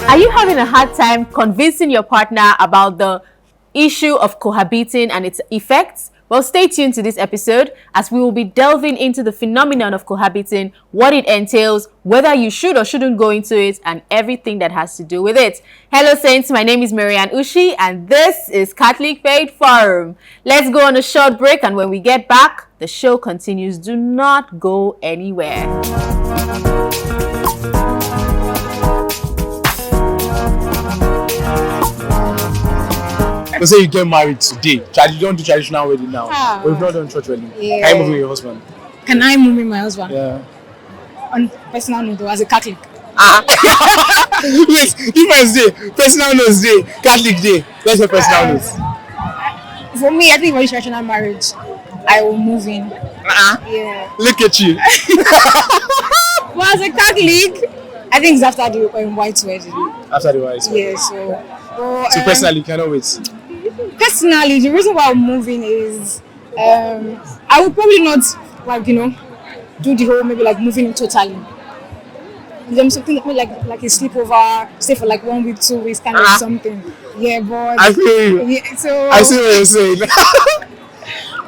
Are you having a hard time convincing your partner about the issue of cohabiting and its effects? Well, stay tuned to this episode as we will be delving into the phenomenon of cohabiting, what it entails, whether you should or shouldn't go into it, and everything that has to do with it. Hello Saints, my name is Ushi and this is Catholic Faith Forum. Let's go on a short break, and when we get back, the show continues. Do not go anywhere. Let's say you get married today. You don't do traditional wedding now. We've not done church wedding. Yeah. Can you move with your husband? Can I move with my husband? Yeah. On personal note, as a Catholic. Wait, difference day. Personal notes day. Catholic day. Let's say personal notes. For me, I think for traditional marriage, I will move in. Yeah. Look at you. But as a Catholic, I think it's after the white wedding. After the white wedding. Yeah, so Personally, you cannot wait. Personally, the reason why I'm moving is I would probably not do the whole moving in totally. Then something like a sleepover, stay for 1 week, 2 weeks, kind of something. Yeah, but I feel you. Yeah, so I see what you're saying.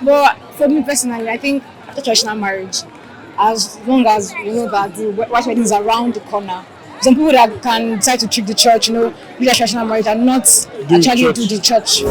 But for me personally, I think after traditional marriage, as long as you know that the white wedding is around the corner. Some people that can decide to trick the church, do their traditional marriage and not actually do the church.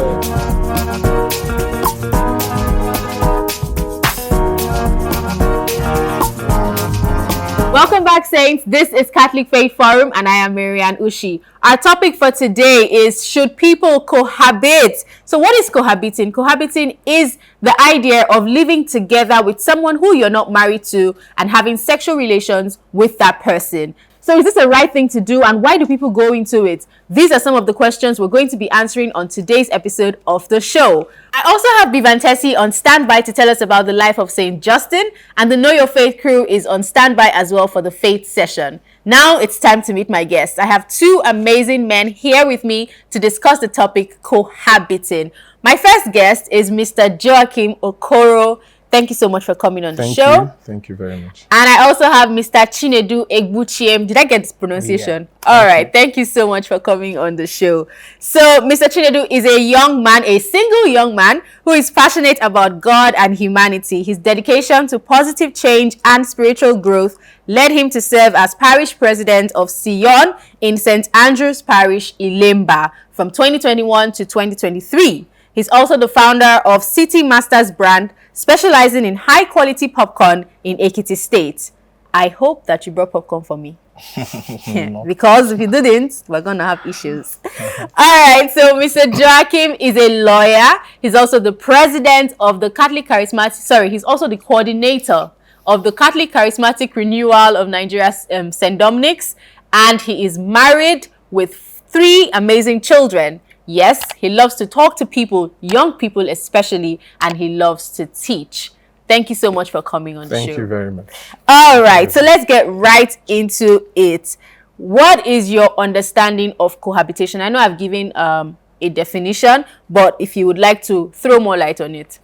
Welcome back, Saints. This is Catholic Faith Forum and I am Ushi. Our topic for today is, should people cohabit? So what is cohabiting? Cohabiting is the idea of living together with someone who you're not married to and having sexual relations with that person. So is this the right thing to do, and why do people go into it? These are some of the questions we're going to be answering on today's episode of the show. I also have Bivantesi on standby to tell us about the life of Saint Justin, and the Know Your Faith crew is on standby as well for the faith session. Now it's time to meet my guests. I have two amazing men here with me to discuss the topic cohabiting. My first guest is Mr. Joachim Okoro. Thank you so much for coming on the show. Thank you very much. And I also have Mr. Chinedu Egbuchiem. Did I get this pronunciation? Yeah. All right. Thank you so much for coming on the show. So, Mr. Chinedu is a young man, a single young man who is passionate about God and humanity. His dedication to positive change and spiritual growth led him to serve as parish president of Sion in St. Andrew's Parish, Ilemba, from 2021 to 2023. He's also the founder of City Masters brand, specializing in high-quality popcorn in Ekiti State. I hope that you brought popcorn for me. Because if you didn't, we're going to have issues. All right, so Mr. Joachim is a lawyer. He's also the president of the Catholic Charismatic... he's also the coordinator of the Catholic Charismatic Renewal of Nigeria's St. Dominic's. And he is married with 3 amazing children. Yes, he loves to talk to people, young people especially, and he loves to teach. Thank you so much for coming on the show. Thank you very much. All right, so let's get right into it. What is your understanding of cohabitation? I know I've given a definition, but if you would like to throw more light on it.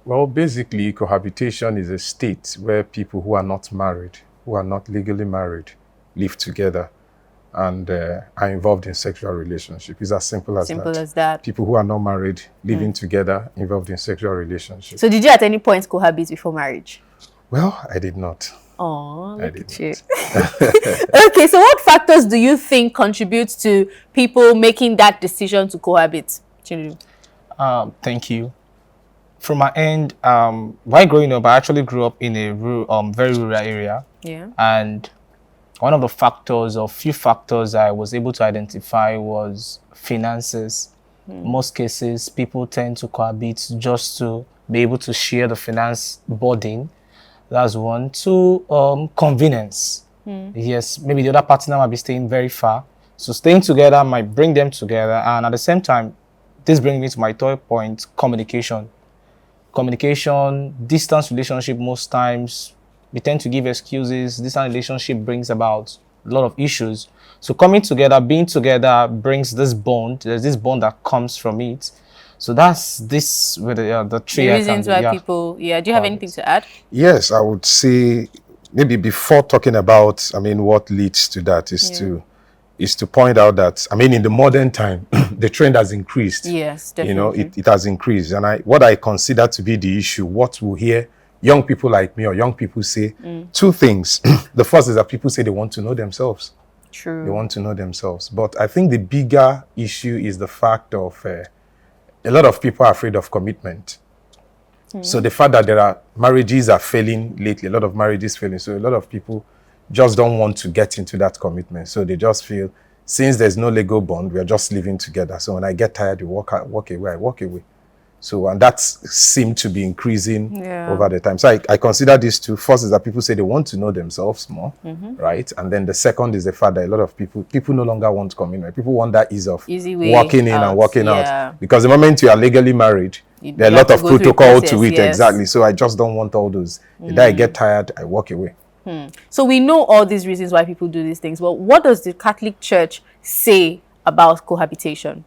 Well, basically, cohabitation is a state where people who are not married, who are not legally married, live together and are involved in sexual relationship. It's as simple as that. People who are not married, living together, involved in sexual relationship. So did you at any point cohabit before marriage? Well, I did not. Oh, look at you. Okay, so what factors do you think contribute to people making that decision to cohabit? Thank you. From my end, while growing up, I actually grew up in a very rural area. Yeah. And one of the factors, or few factors I was able to identify was finances. Most cases, people tend to cohabit just to be able to share the finance burden. That's one. 2, convenience. Yes, maybe the other partner might be staying very far. So staying together might bring them together. And at the same time, this brings me to my third point, communication. Communication, distance relationship most times, we tend to give excuses. This relationship brings about a lot of issues. So coming together, being together brings this bond. There's this bond that comes from it. So that's this with the three reasons why people. Yeah. Do you have anything to add? Yes, I would say maybe before talking about, what leads to that is to is to point out that, I mean, in the modern time, the trend has increased. Yes, You know, definitely. it has increased. And what I consider to be the issue, what we'll hear young people like me or young people say, two things. The first is that people say they want to know themselves. True. They want to know themselves. But I think the bigger issue is the fact of a lot of people are afraid of commitment. So the fact that there are marriages are failing lately, a lot of marriages failing. So a lot of people just don't want to get into that commitment. So they just feel, since there's no legal bond, we are just living together. So when I get tired, you walk away, I walk away. So, and that seemed to be increasing over the time. So I consider these two. First is that people say they want to know themselves more, right? And then the second is the fact that a lot of people no longer want commitment. People want that easy way walking in out. and walking Yeah. out. Because the moment you are legally married, there are a you have lot to of go through a protocol process, to it. yes. Exactly. So I just don't want all those. Either I get tired, I walk away. So we know all these reasons why people do these things. But what does the Catholic Church say about cohabitation?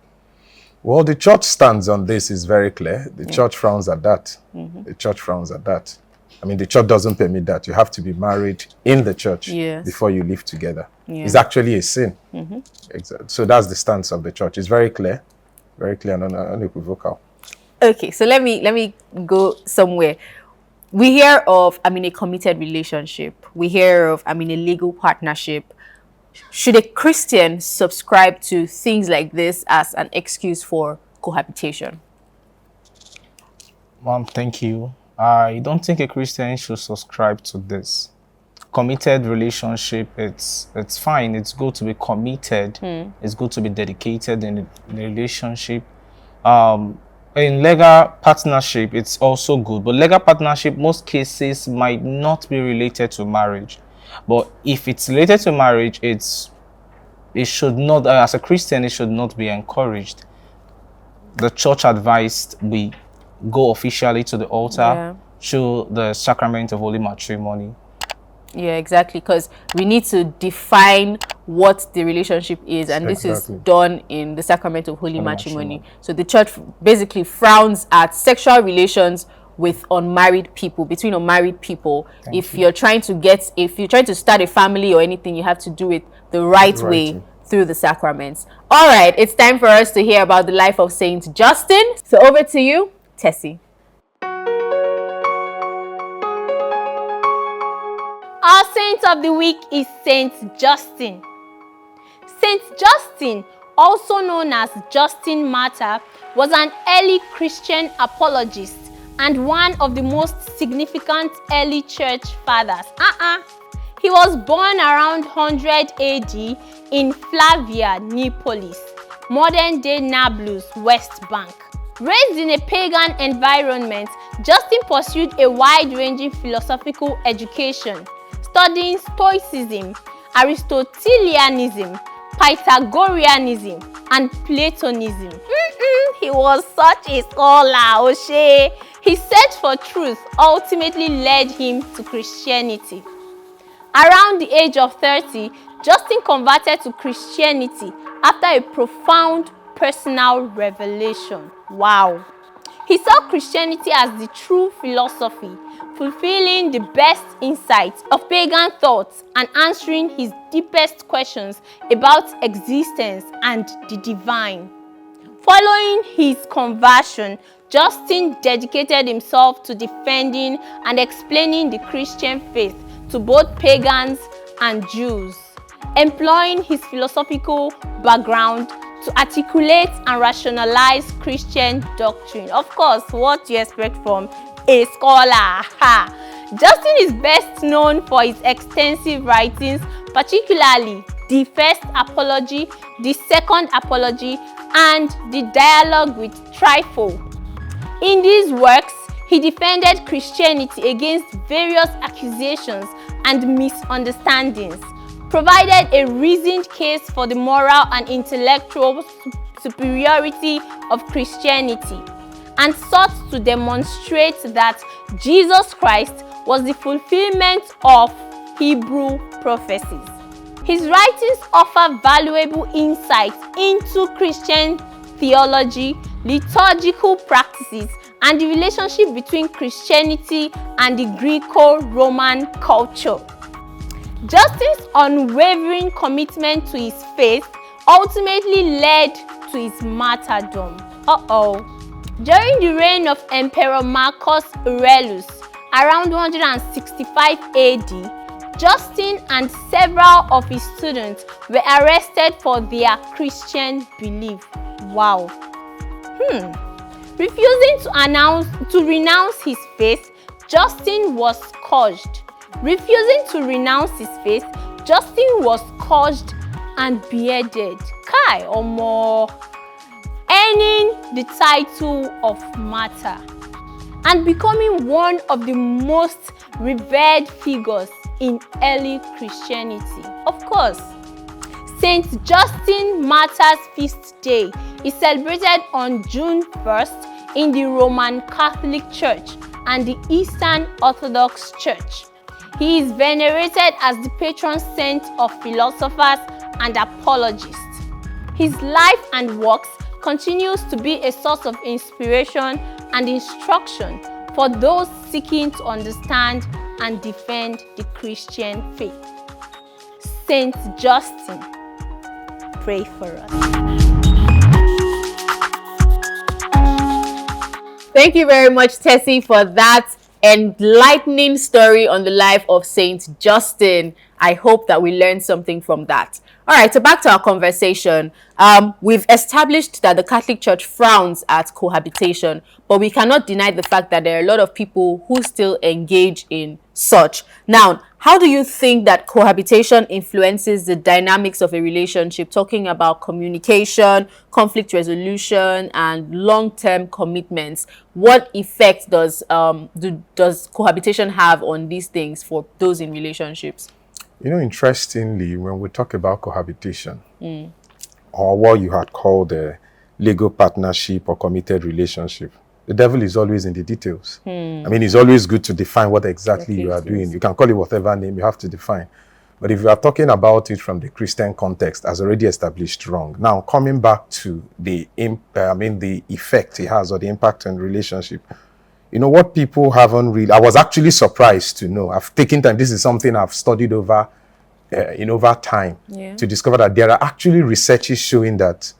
Well, the church stands on this is very clear. The church frowns at that. The church frowns at that. I mean, the church doesn't permit that. You have to be married in the church before you live together. It's actually a sin. Exactly. So that's the stance of the church. It's very clear and unequivocal. Okay, so let me go somewhere. We hear of, I mean, a committed relationship. We hear of, I mean, a legal partnership. Should a Christian subscribe to things like this as an excuse for cohabitation? Thank you. I don't think a Christian should subscribe to this. Committed relationship, it's fine. It's good to be committed. It's good to be dedicated in the relationship. In legal partnership, it's also good. But legal partnership, most cases might not be related to marriage. But if it's related to marriage, it should not, as a Christian, it should not be encouraged. The church advised we go officially to the altar, show the sacrament of holy matrimony. Yeah, exactly, because we need to define what the relationship is, and this is done in the sacrament of holy matrimony. So the church basically frowns at sexual relations with unmarried people, between unmarried people. If you're trying to start a family or anything, you have to do it the right way through the sacraments. All right, it's time for us to hear about the life of Saint Justin. So over to you, Tessie. Our saint of the week is Saint Justin. Saint Justin, also known as Justin Martyr, was an early Christian apologist and one of the most significant early church fathers. He was born around 100 AD in Flavia, Neapolis, modern-day Nablus, West Bank. Raised in a pagan environment, Justin pursued a wide-ranging philosophical education, studying Stoicism, Aristotelianism, Pythagoreanism, and Platonism. He was such a scholar, Ushi. His search for truth ultimately led him to Christianity. Around the age of 30, Justin converted to Christianity after a profound personal revelation. Wow! He saw Christianity as the true philosophy, fulfilling the best insights of pagan thoughts and answering his deepest questions about existence and the divine. Following his conversion, Justin dedicated himself to defending and explaining the Christian faith to both pagans and Jews, employing his philosophical background to articulate and rationalize Christian doctrine. Of course, what do you expect from a scholar? Justin is best known for his extensive writings, particularly the First Apology, the Second Apology, and the Dialogue with Trypho. In these works, he defended Christianity against various accusations and misunderstandings, provided a reasoned case for the moral and intellectual superiority of Christianity, and sought to demonstrate that Jesus Christ was the fulfillment of Hebrew prophecies. His writings offer valuable insights into Christian theology, liturgical practices, and the relationship between Christianity and the Greco-Roman culture. Justin's unwavering commitment to his faith ultimately led to his martyrdom. During the reign of Emperor Marcus Aurelius, around 165 AD, Justin and several of his students were arrested for their Christian belief. Wow. Refusing to renounce his faith, Justin was scourged. Refusing to renounce his faith, Justin was scourged and beheaded. Kai Omo. Earning the title of martyr and becoming one of the most revered figures in early Christianity. Of course, Saint Justin Martyr's Feast Day is celebrated on June 1st in the Roman Catholic Church and the Eastern Orthodox Church. He is venerated as the patron saint of philosophers and apologists. His life and works continues to be a source of inspiration and instruction for those seeking to understand and defend the Christian faith. Saint Justin, pray for us. Thank you very much, Tessie, for that enlightening story on the life of Saint Justin. I hope that we learned something from that. All right, so back to our conversation. We've established that the Catholic Church frowns at cohabitation, but we cannot deny the fact that there are a lot of people who still engage in such. Now, how do you think that cohabitation influences the dynamics of a relationship, talking about communication, conflict resolution, and long-term commitments? What effect does cohabitation have on these things for those in relationships? You know, interestingly, when we talk about cohabitation, or what you had called a legal partnership or committed relationship, the devil is always in the details. I mean, it's always good to define what exactly you are doing. You can call it whatever name, you have to define. But if you are talking about it from the Christian context, as already established, wrong. Now, coming back to the effect it has or the impact on relationship, you know, what people haven't really, I was actually surprised to know. I've taken time, this is something I've studied over time to discover that there are actually researches showing that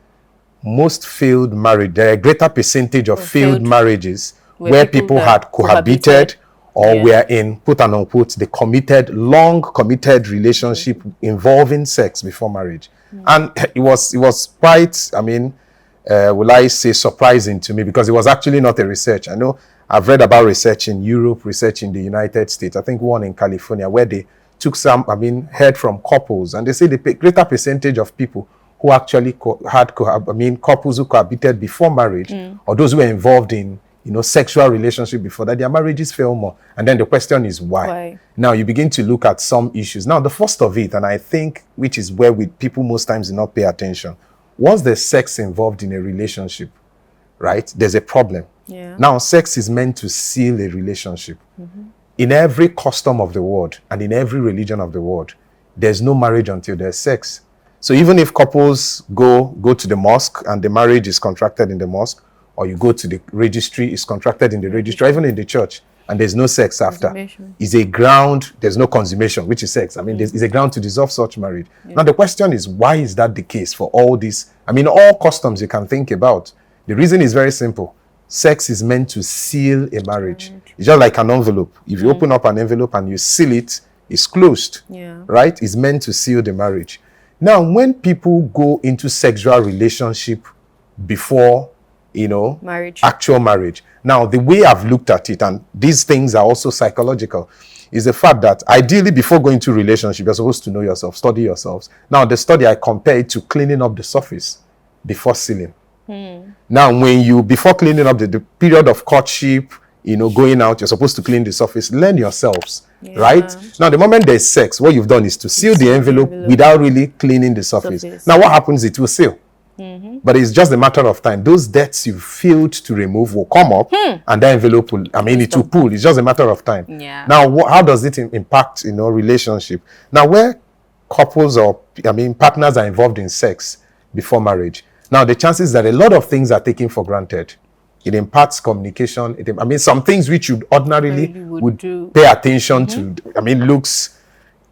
most failed marriage, there are a greater percentage of failed marriages where people had cohabited or were in, quote and unquote, the long committed relationship involving sex before marriage. And it was quite, will I say, surprising to me, because it was actually not a research. I know I've read about research in Europe, research in the United States, I think one in California, where they took heard from couples, and they say the greater percentage of people who actually had couples who cohabited before marriage, or those who were involved in, sexual relationship before that, their marriages fail more. And then the question is why? Now you begin to look at some issues. Now the first of it, and I think which is where people most times do not pay attention, once there's sex involved in a relationship, right, there's a problem. Now sex is meant to seal a relationship. In every custom of the world and in every religion of the world, there's no marriage until there's sex. So even if couples go to the mosque and the marriage is contracted in the mosque, or you go to the registry, it's contracted in the registry, or even in the church, and there's no sex after, is a ground, there's no consummation, which is sex. There's a ground to dissolve such marriage. Now the question is, why is that the case for all these? All customs you can think about. The reason is very simple. Sex is meant to seal a marriage. It's just like an envelope. If you open up an envelope and you seal it, it's closed, right? It's meant to seal the marriage. Now, when people go into sexual relationship before, actual marriage, now the way I've looked at it, and these things are also psychological, is the fact that ideally before going to relationship, you're supposed to know yourself, study yourselves. Now, the study, I compare it to cleaning up the surface before sealing. Now, before cleaning up the period of courtship, going out, you're supposed to clean the surface, learn yourselves, right? Now, the moment there's sex, what you've done is to seal the envelope without really cleaning the surface. Now, what happens? It will seal. But it's just a matter of time. Those debts you failed to remove will come up, and the envelope will, it will pull. It's just a matter of time. Now, how does it impact, relationship? Now, where couples or, partners are involved in sex before marriage, now the chances that a lot of things are taken for granted. It imparts communication. Some things which you ordinarily would pay attention to. Looks,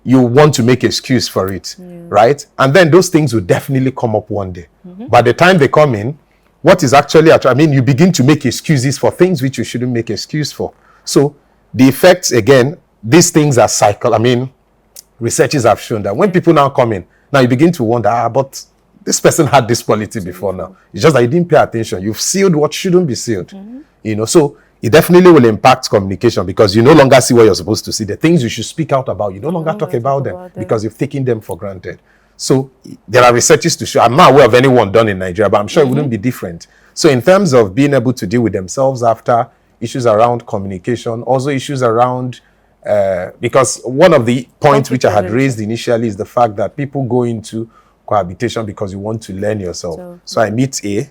you want to make excuse for it, right? And then those things will definitely come up one day. By the time they come in, what is actually, you begin to make excuses for things which you shouldn't make excuse for. So the effects, again, these things are researchers have shown that when people now come in, now you begin to wonder, but this person had this quality before now. It's just that you didn't pay attention. You've sealed what shouldn't be sealed. So it definitely will impact communication because you no longer see what you're supposed to see. The things you should speak out about, you no longer talk about them because you've taken them for granted. So there are researches to show, I'm not aware of anyone done in Nigeria, but I'm sure it wouldn't be different. So in terms of being able to deal with themselves after, issues around communication, also issues around, because one of the points which I had raised initially is the fact that people go into cohabitation because you want to learn yourself. So I meet A,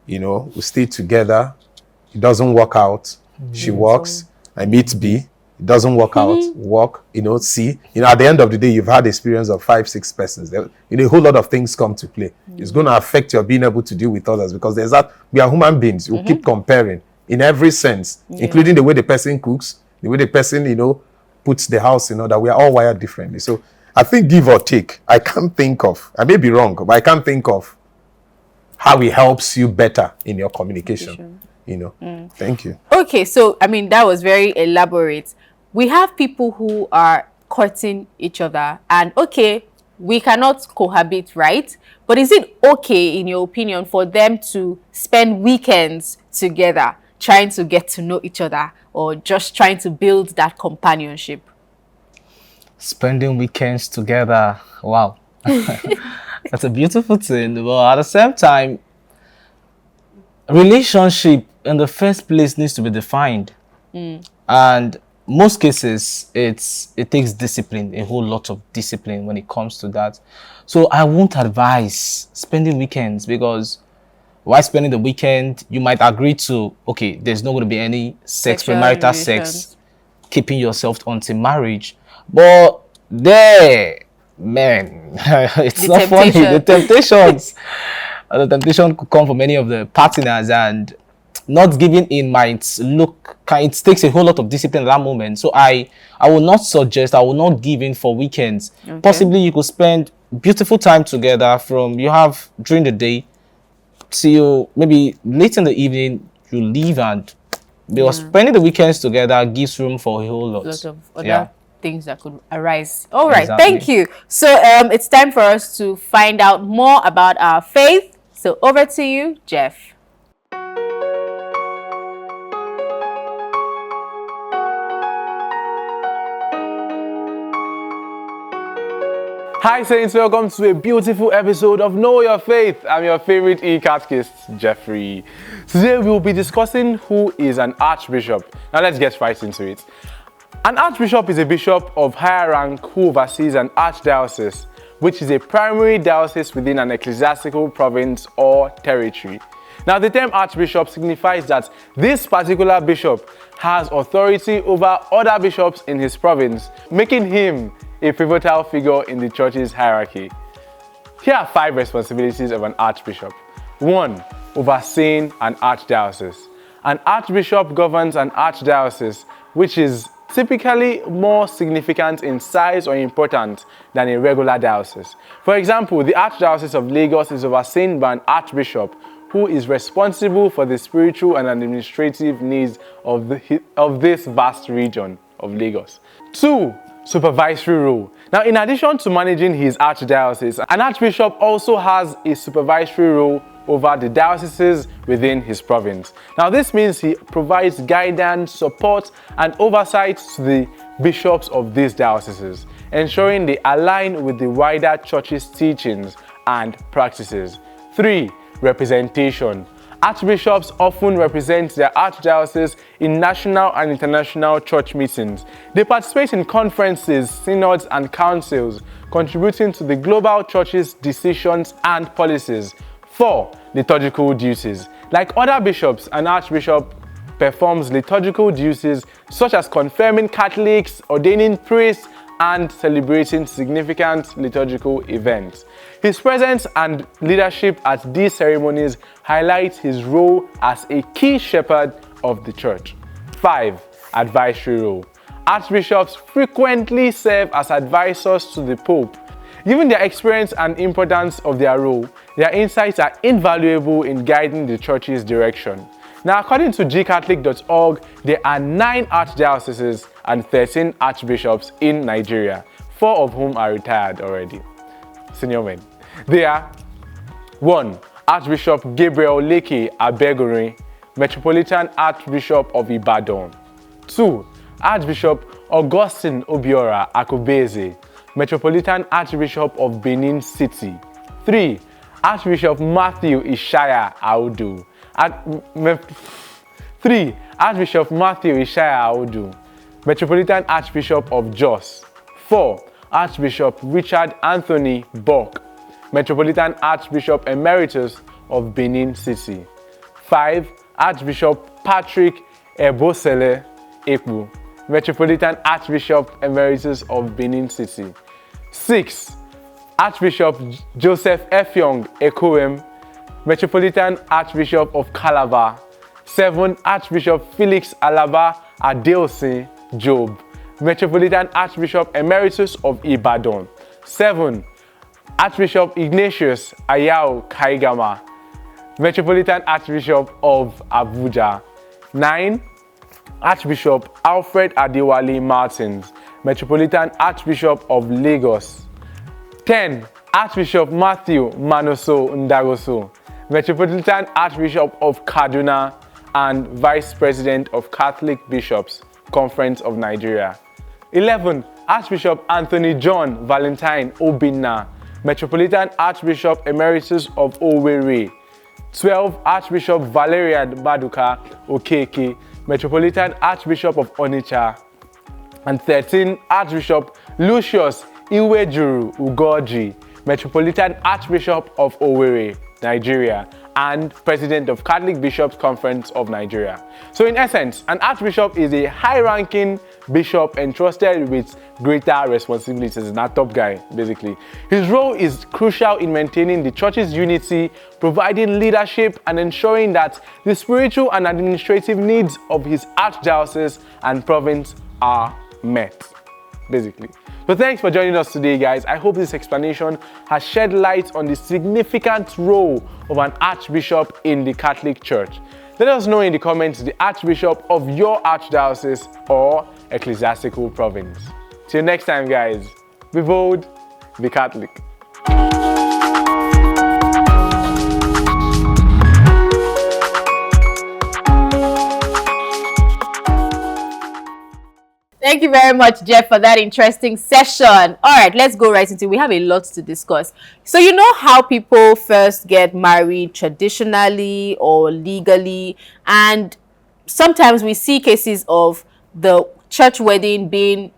we stay together, it doesn't work out, she works. I meet B, it doesn't work out, work, C. At the end of the day, you've had experience of 5-6 persons. A whole lot of things come to play. It's going to affect your being able to deal with others because we are human beings. You keep comparing in every sense, including the way the person cooks, the way the person, puts the house in order. We are all wired differently. So I think give or take, I can't think of, I may be wrong, but I can't think of how it helps you better in your communication. Thank you. Okay, so that was very elaborate. We have people who are courting each other and we cannot cohabit, right? But is it okay, in your opinion, for them to spend weekends together trying to get to know each other or just trying to build that companionship? Spending weekends together, wow. That's a beautiful thing. But at the same time, relationship in the first place needs to be defined. And most cases, it takes discipline, a whole lot of discipline when it comes to that. So I won't advise spending weekends because while spending the weekend, you might agree to, there's not going to be any premarital sex, keeping yourself until marriage. But it's not funny. The temptations. The temptation could come from many of the partners, and not giving in might it takes a whole lot of discipline at that moment. So I will not suggest, I will not give in for weekends. Possibly you could spend beautiful time together from you have during the day till maybe late in the evening you leave, and because spending the weekends together gives room for a whole lot of other things that could arise. All right, Exactly. Thank you. So it's time for us to find out more about our faith. So over to you, Jeff. Hi Saints, welcome to a beautiful episode of Know Your Faith. I'm your favorite e-catechist, Jeffrey. Today we will be discussing who is an archbishop. Now let's get right into it. An archbishop is a bishop of higher rank who oversees an archdiocese, which is a primary diocese within an ecclesiastical province or territory. Now the term archbishop signifies that this particular bishop has authority over other bishops in his province, making him a pivotal figure in the church's hierarchy. Here are 5 responsibilities of an archbishop. 1. Overseeing an archdiocese. An archbishop governs an archdiocese, which is typically more significant in size or importance than a regular diocese. For example, the Archdiocese of Lagos is overseen by an archbishop who is responsible for the spiritual and administrative needs of this vast region of Lagos. 2. Supervisory role. Now, in addition to managing his archdiocese, an archbishop also has a supervisory role over the dioceses within his province. Now, this means he provides guidance, support, and oversight to the bishops of these dioceses, ensuring they align with the wider church's teachings and practices. 3. Representation. Archbishops often represent their archdiocese in national and international church meetings. They participate in conferences, synods, and councils, contributing to the global church's decisions and policies. 4. Liturgical duties. Like other bishops, an archbishop performs liturgical duties such as confirming Catholics, ordaining priests, and celebrating significant liturgical events. His presence and leadership at these ceremonies highlight his role as a key shepherd of the church. 5. Advisory role. archbishops frequently serve as advisors to the Pope. Given their experience and importance of their role, their insights are invaluable in guiding the church's direction. Now, according to gcatholic.org, there are 9 archdioceses and 13 archbishops in Nigeria, 4 of whom are retired already. Senior men. They are 1. Archbishop Gabriel Leke Abegorin, Metropolitan Archbishop of Ibadan. 2. Archbishop Augustine Obiora Akubeze, Metropolitan Archbishop of Benin City. 3. Archbishop Matthew Ishaya Audu. 3. Archbishop Matthew Ishaya Audu, Metropolitan Archbishop of Jos. 4. Archbishop Richard Anthony Bok, Metropolitan Archbishop Emeritus of Benin City. 5. Archbishop Patrick Ebosele Ekbu, Metropolitan Archbishop Emeritus of Benin City. 6. Archbishop Joseph Effiong Ekoem, Metropolitan Archbishop of Calabar. 7. Archbishop Felix Alaba Adeosin Job, Metropolitan Archbishop Emeritus of Ibadan. 7. Archbishop Ignatius Ayao Kaigama, Metropolitan Archbishop of Abuja. 9. Archbishop Alfred Adewale Martins, Metropolitan Archbishop of Lagos. 10. Archbishop Matthew Manoso Ndagoso, Metropolitan Archbishop of Kaduna and Vice President of Catholic Bishops, Conference of Nigeria. 11. Archbishop Anthony John Valentine Obinna, Metropolitan Archbishop Emeritus of Owerri. 12. Archbishop Valerian Baduka Okeke, Metropolitan Archbishop of Onitsha. And 13. Archbishop Lucius Iwejuru Ugoji, Metropolitan Archbishop of Owerri, Nigeria, and President of Catholic Bishops Conference of Nigeria. So in essence, an archbishop is a high-ranking bishop entrusted with greater responsibilities, not top guy, basically. His role is crucial in maintaining the church's unity, providing leadership, and ensuring that the spiritual and administrative needs of his archdiocese and province are met, basically. So thanks for joining us today, guys. I hope this explanation has shed light on the significant role of an archbishop in the Catholic Church. Let us know in the comments the archbishop of your archdiocese or ecclesiastical province. Till next time, guys, be bold, be Catholic. Thank you very much, Jeff, for that interesting session. All right, let's go right into it. We have a lot to discuss. So you know how people first get married traditionally or legally, and sometimes we see cases of the church wedding being,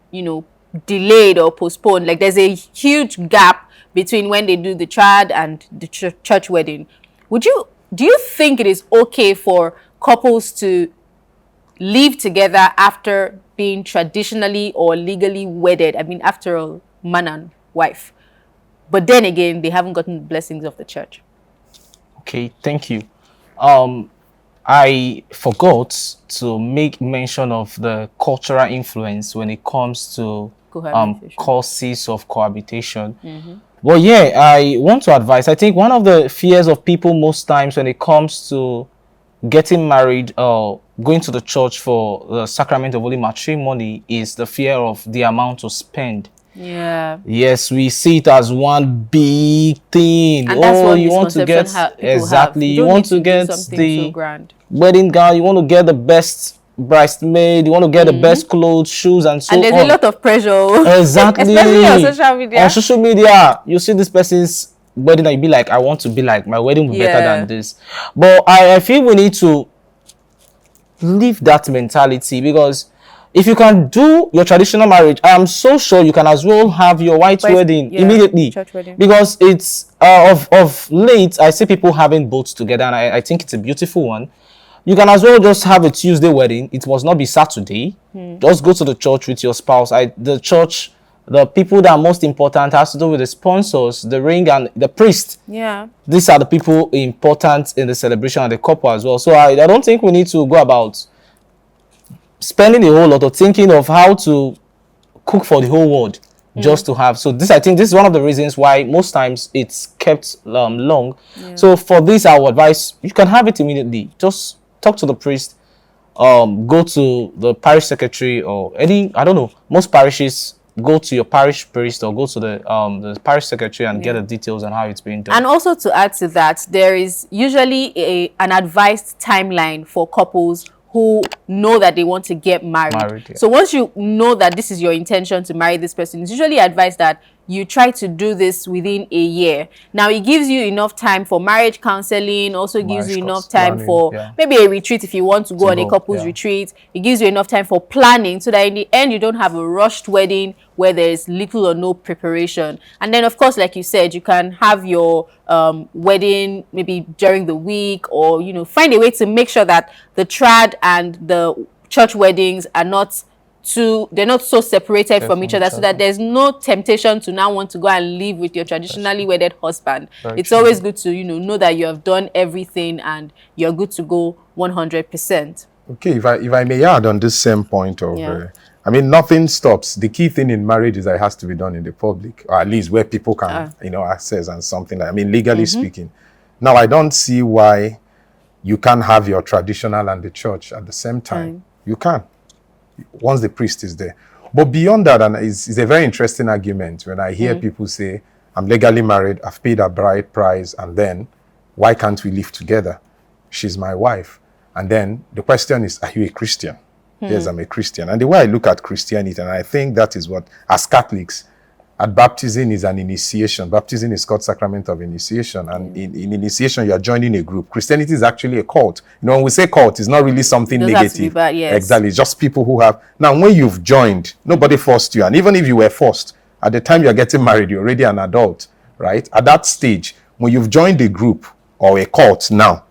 delayed or postponed. Like there's a huge gap between when they do the trad and the church wedding. Do you think it is okay for couples to live together after being traditionally or legally wedded? I mean, after all, man and wife. But then again, they haven't gotten the blessings of the church. Okay, thank you. I forgot to make mention of the cultural influence when it comes to causes of cohabitation. Mm-hmm. Well, yeah, I want to advise. I think one of the fears of people most times when it comes to getting married or going to the church for the sacrament of holy matrimony is the fear of the amount to spend. Yeah. Yes, we see it as one big thing. And that's what you want to get exactly. You want to get the so grand wedding gown. You want to get the best bridesmaid. You want to get the best clothes, shoes, and so on. And there's a lot of pressure. Exactly. Especially on social media. On social media, you see this person's wedding and you be like, I want to be like, my wedding will be better than this. But I feel we need to leave that mentality, because if you can do your traditional marriage, I am so sure you can as well have your white wedding immediately. Church wedding. Because it's of late, I see people having both together, and I think it's a beautiful one. You can as well just have a Tuesday wedding. It must not be Saturday. Just go to the church with your spouse. The church, the people that are most important has to do with the sponsors, the ring, and the priest. Yeah. These are the people important in the celebration of the couple as well. So I don't think we need to go about spending a whole lot or thinking of how to cook for the whole world just to have. So I think this is one of the reasons why most times it's kept long. So for this, I would advise you can have it immediately. Just talk to the priest, go to the parish secretary or any, I don't know, most parishes, go to your parish priest or go to the parish secretary and get the details on how it's being done. And also to add to that, there is usually an advised timeline for couples who know that they want to get married. So once you know that this is your intention to marry this person, it's usually advised that you try to do this within a year. Now, it gives you enough time for marriage counseling, also gives you enough time for maybe a retreat if you want to go on a couple's retreat. It gives you enough time for planning so that in the end, you don't have a rushed wedding where there is little or no preparation. And then, of course, like you said, you can have your wedding maybe during the week, or, you know, find a way to make sure that the trad and the church weddings are not they're not so separated from each other, so that there's no temptation to now want to go and live with your traditionally wedded husband. It's always good to, you know that you have done everything and you're good to go 100%. Okay, if I may add on this same point of, I mean, nothing stops. The key thing in marriage is that it has to be done in the public, or at least where people can, you know, access and something like, I mean, legally speaking. Now, I don't see why you can't have your traditional and the church at the same time. You can, once the priest is there. But beyond that, and it's a very interesting argument when I hear people say, I'm legally married, I've paid a bride price, and then why can't we live together? She's my wife. And then the question is, are you a Christian? Yes, I'm a Christian. And the way I look at Christianity, and I think that is what, as Catholics, at baptism is an initiation. Baptism is called sacrament of initiation. And in initiation, you are joining a group. Christianity is actually a cult. You know, when we say cult, it's not really something negative. Have to be bad, yes. Exactly. It's just people who have. Now, when you've joined, nobody forced you. And even if you were forced, at the time you're getting married, you're already an adult, right? At that stage, when you've joined a group or a cult now,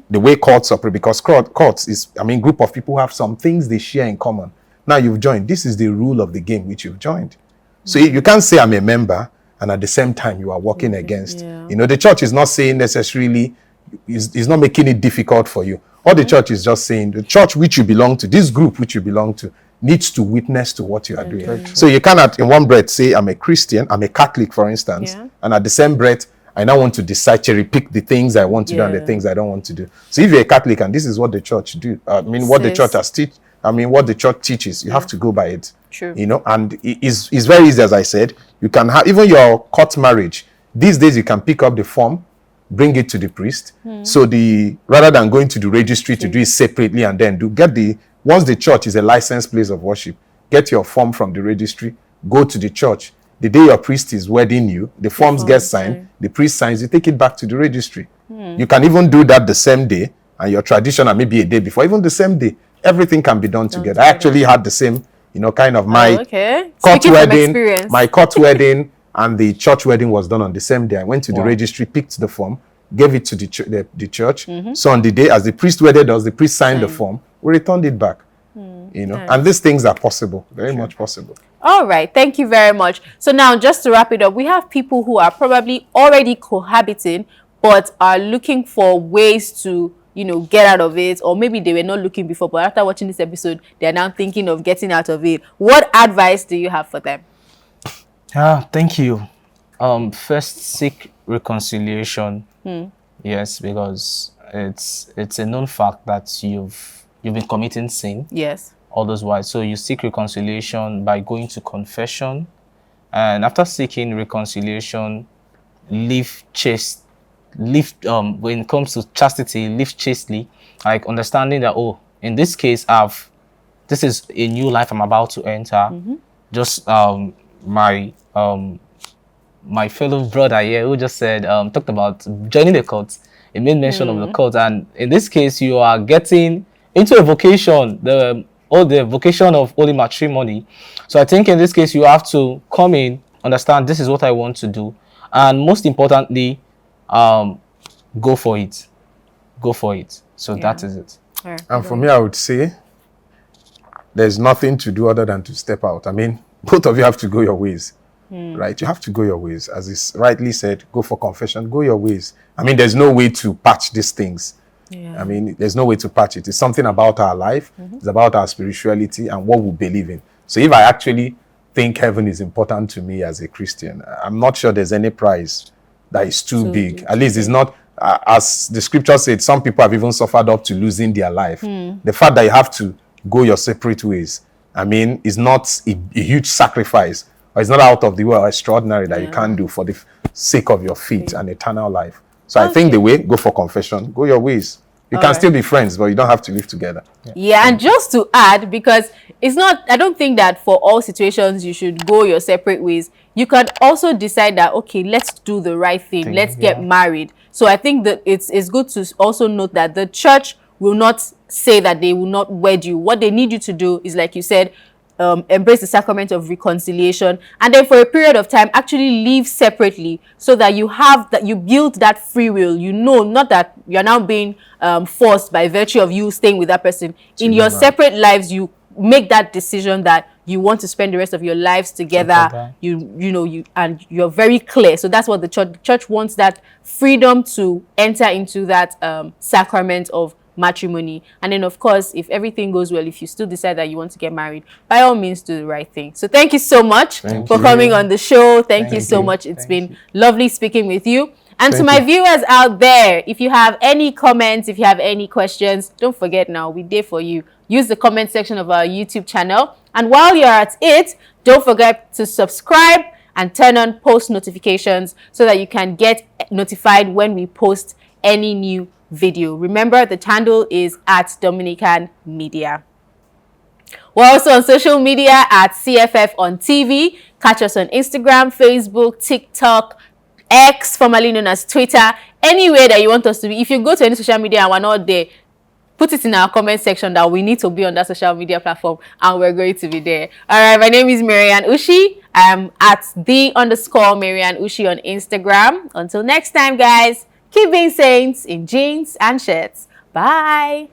the way cults operate, because cults is, I mean, group of people who have some things they share in common. Now you've joined. This is the rule of the game which you've joined. So you can't say I'm a member and at the same time you are working against. You know, the church is not saying necessarily, is not making it difficult for you. All the church is just saying the church which you belong to, this group which you belong to, needs to witness to what you are doing. So you cannot in one breath say I'm a Christian, I'm a Catholic, for instance, and at the same breath, I now want to decide, cherry pick the things I want to do and the things I don't want to do. So if you're a Catholic and this is what the church do, I mean, what the church has what the church teaches, you have to go by it. True. You know, and it's very easy, as I said. You can have, even your court marriage, these days you can pick up the form, bring it to the priest. So rather than going to the registry to do it separately and then once the church is a licensed place of worship, get your form from the registry, go to the church. The day your priest is wedding you, the forms get signed, the priest signs, you take it back to the registry. You can even do that the same day, and your traditional maybe a day before, even the same day. Everything can be done together. I actually had the same, you know, kind of my court wedding and the church wedding was done on the same day. I went to the registry, picked the form, gave it to the church. So on the day, as the priest wedded us, the priest signed the form, we returned it back. You know, and these things are possible, very much possible. All right, thank you very much. So now, just to wrap it up, we have people who are probably already cohabiting, but are looking for ways to, you know, get out of it, or maybe they were not looking before, but after watching this episode, they are now thinking of getting out of it. What advice do you have for them? Thank you. First, seek reconciliation. Yes, because it's a known fact that you've been committing sin. Yes. All those whiles. So you seek reconciliation by going to confession, and after seeking reconciliation, live chaste. Live when it comes to chastity, live chastely, like understanding that, oh, in this case, this is a new life I'm about to enter. Just my fellow brother here who just said talked about joining the cult. He made mention of the cult, and in this case, you are getting into a vocation, the vocation of holy matrimony. So I think in this case, you have to come in, understand this is what I want to do, and most importantly, go for it. So that is it. And for me, I would say there's nothing to do other than to step out. I mean, both of you have to go your ways, right? You have to go your ways. As is rightly said, go for confession, go your ways. I mean, there's no way to patch these things. Yeah. I mean, there's no way to patch it. It's something about our life. It's about our spirituality and what we believe in. So if I actually think heaven is important to me as a Christian, I'm not sure there's any price that is too big. At least it's not, as the scripture said, some people have even suffered up to losing their life. The fact that you have to go your separate ways, I mean, is not a huge sacrifice, or it's not out of the way or extraordinary that you can't do for the sake of your faith and eternal life. So I think the way, go for confession, go your ways. You can still be friends, but you don't have to live together. Yeah, and just to add, because it's not, I don't think that for all situations you should go your separate ways. You can also decide that, okay, let's do the right thing. Let's get married. So I think that it's good to also note that the church will not say that they will not wed you. What they need you to do is, like you said, embrace the sacrament of reconciliation, and then for a period of time actually live separately, so that you have that, you build that free will, you know, not that you're now being forced by virtue of you staying with that person. In your separate lives, you make that decision that you want to spend the rest of your lives together. You know, and you're very clear. So that's what the church wants, that freedom to enter into that sacrament of matrimony. And then, of course, if everything goes well, if you still decide that you want to get married, by all means do the right thing. So thank you so much for coming on the show. Thank you so much. It's been lovely speaking with you. And to my viewers out there, if you have any comments, if you have any questions, don't forget, now we're there for you. Use the comment section of our YouTube channel. And while you're at it, don't forget to subscribe and turn on post notifications so that you can get notified when we post any new video. Remember, the handle is at Dominican Media. We're also on social media at CFF on TV. Catch us on Instagram, Facebook, TikTok, X, formerly known as Twitter. Anywhere that you want us to be. If you go to any social media and we're not there, put it in our comment section that we need to be on that social media platform, and we're going to be there. All right, my name is Marianne Ushi. I'm at _Marianne Ushi on Instagram. Until next time, guys, keep being saints in jeans and shirts. Bye.